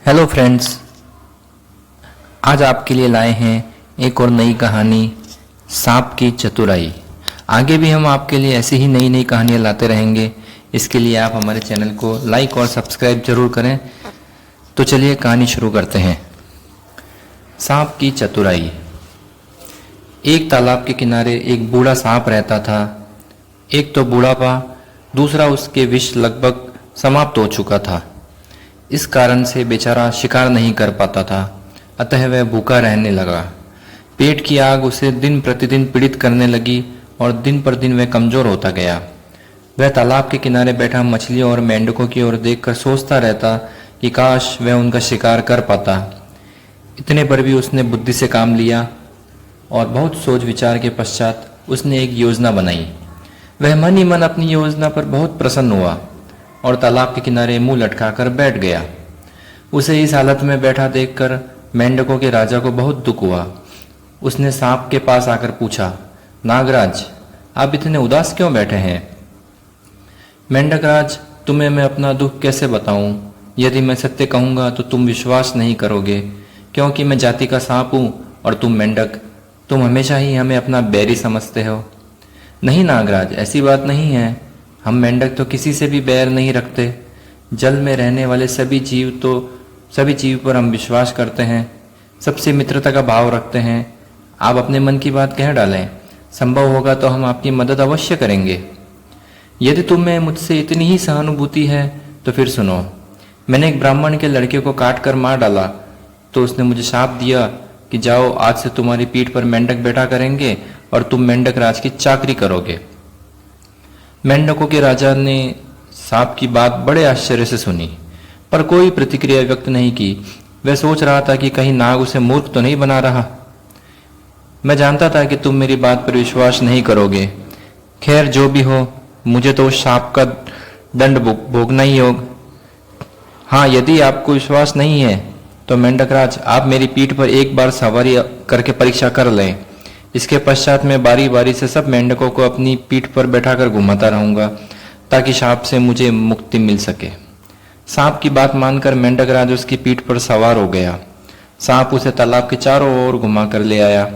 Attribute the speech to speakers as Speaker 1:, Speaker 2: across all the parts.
Speaker 1: Hello friends, आज आपके लिए लाए हैं एक और नई कहानी, सांप की चतुराई। आगे भी हम आपके लिए ऐसी ही नई नई कहानियाँ लाते रहेंगे। इसके लिए आप हमारे चैनल को लाइक और सब्सक्राइब जरूर करें। तो चलिए कहानी शुरू करते हैं। सांप की चतुराई। एक तालाब के किनारे एक बूढ़ा सांप रहता था। एक तो बूढ़ापा, दूसरा उसके विष लगभग समाप्त हो चुका था। इस कारण से बेचारा शिकार नहीं कर पाता था, अतः वह भूखा रहने लगा। पेट की आग उसे दिन प्रतिदिन पीड़ित करने लगी और दिन पर दिन वह कमजोर होता गया। वह तालाब के किनारे बैठा मछलियों और मेंढकों की ओर देखकर सोचता रहता कि काश वह उनका शिकार कर पाता। इतने पर भी उसने बुद्धि से काम लिया और बहुत सोच विचार के पश्चात उसने एक योजना बनाई। वह मन ही मन अपनी योजना पर बहुत प्रसन्न हुआ और तालाब के किनारे मुंह लटकाकर बैठ गया। उसे इस हालत में बैठा देखकर मेंढकों के राजा को बहुत दुख हुआ। उसने सांप के पास आकर पूछा, नागराज, आप इतने उदास क्यों बैठे हैं? मेंढक राज, तुम्हें मैं अपना दुख कैसे बताऊं? यदि मैं सत्य कहूंगा तो तुम विश्वास नहीं करोगे, क्योंकि मैं जाति का सांप हूं और तुम मेंढक। तुम हमेशा ही हमें अपना बैरी समझते हो। नहीं नागराज, ऐसी बात नहीं है। हम मेंढक तो किसी से भी बैर नहीं रखते। जल में रहने वाले सभी जीव पर हम विश्वास करते हैं, सबसे मित्रता का भाव रखते हैं। आप अपने मन की बात कह डालें, संभव होगा तो हम आपकी मदद अवश्य करेंगे। यदि तुम्हें मुझसे इतनी ही सहानुभूति है तो फिर सुनो। मैंने एक ब्राह्मण के लड़के को काट कर मार डाला, तो उसने मुझे शाप दिया कि जाओ, आज से तुम्हारी पीठ पर मेंढक बैठा करेंगे और तुम मेंढक राज की चाकरी करोगे। मेंढकों के राजा ने सांप की बात बड़े आश्चर्य से सुनी, पर कोई प्रतिक्रिया व्यक्त नहीं की। वह सोच रहा था कि कहीं नाग उसे मूर्ख तो नहीं बना रहा। मैं जानता था कि तुम मेरी बात पर विश्वास नहीं करोगे। खैर, जो भी हो, मुझे तो उस सांप का दंड भोगना ही होगा। हाँ, यदि आपको विश्वास नहीं है तो मेंढकराज, आप मेरी पीठ पर एक बार सवारी करके परीक्षा कर लें। इसके पश्चात मैं बारी बारी से सब मेंढकों को अपनी पीठ पर बैठाकर घुमाता रहूंगा, ताकि सांप से मुझे मुक्ति मिल सके। सांप की बात मानकर मेंढकराज उसकी पीठ पर सवार हो गया। सांप उसे तालाब के चारों ओर घुमा कर ले आया।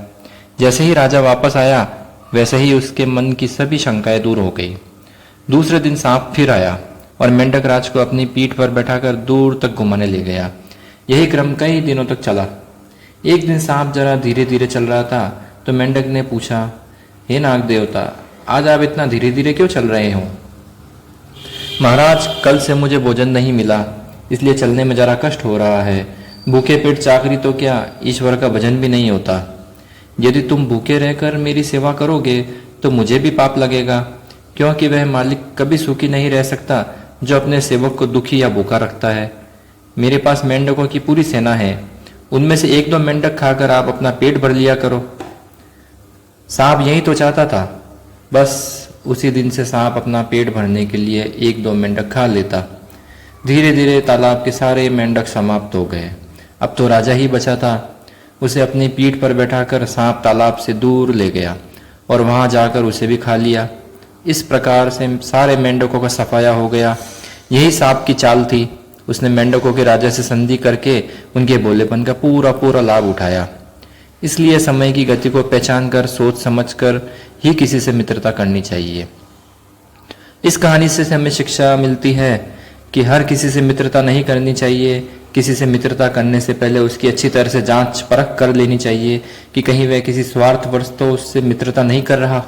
Speaker 1: जैसे ही राजा वापस आया, वैसे ही उसके मन की सभी शंकाएं दूर हो गई। दूसरे दिन सांप फिर आया और मेंढकराज को अपनी पीठ पर बैठाकर दूर तक घुमाने ले गया। यही क्रम कई दिनों तक चला। एक दिन सांप जरा धीरे धीरे चल रहा था, तो मेंढक ने पूछा, हे नाग देवता, आज आप इतना धीरे धीरे क्यों चल रहे हो? महाराज, कल से मुझे भोजन नहीं मिला, इसलिए चलने में जरा कष्ट हो रहा है। भूखे पेट चाकरी तो क्या, ईश्वर का भजन भी नहीं होता। यदि तुम भूखे रहकर मेरी सेवा करोगे तो मुझे भी पाप लगेगा, क्योंकि वह मालिक कभी सुखी नहीं रह सकता जो अपने सेवक को दुखी या भूखा रखता है। मेरे पास मेंढकों की पूरी सेना है, उनमें से एक दो मेंढक खाकर आप अपना पेट भर लिया करो। सांप यही तो चाहता था। बस उसी दिन से सांप अपना पेट भरने के लिए एक दो मेंढक खा लेता। धीरे धीरे तालाब के सारे मेंढक समाप्त हो गए। अब तो राजा ही बचा था। उसे अपनी पीठ पर बैठाकर सांप तालाब से दूर ले गया और वहां जाकर उसे भी खा लिया। इस प्रकार से सारे मेंढकों का सफाया हो गया। यही सांप की चाल थी। उसने मेंढकों के राजा से संधि करके उनके भोलेपन का पूरा लाभ उठाया। इसलिए समय की गति को पहचान कर, सोच समझकर ही किसी से मित्रता करनी चाहिए। इस कहानी से हमें शिक्षा मिलती है कि हर किसी से मित्रता नहीं करनी चाहिए। किसी से मित्रता करने से पहले उसकी अच्छी तरह से जांच परख कर लेनी चाहिए कि कहीं वह किसी स्वार्थवश तो उससे मित्रता नहीं कर रहा।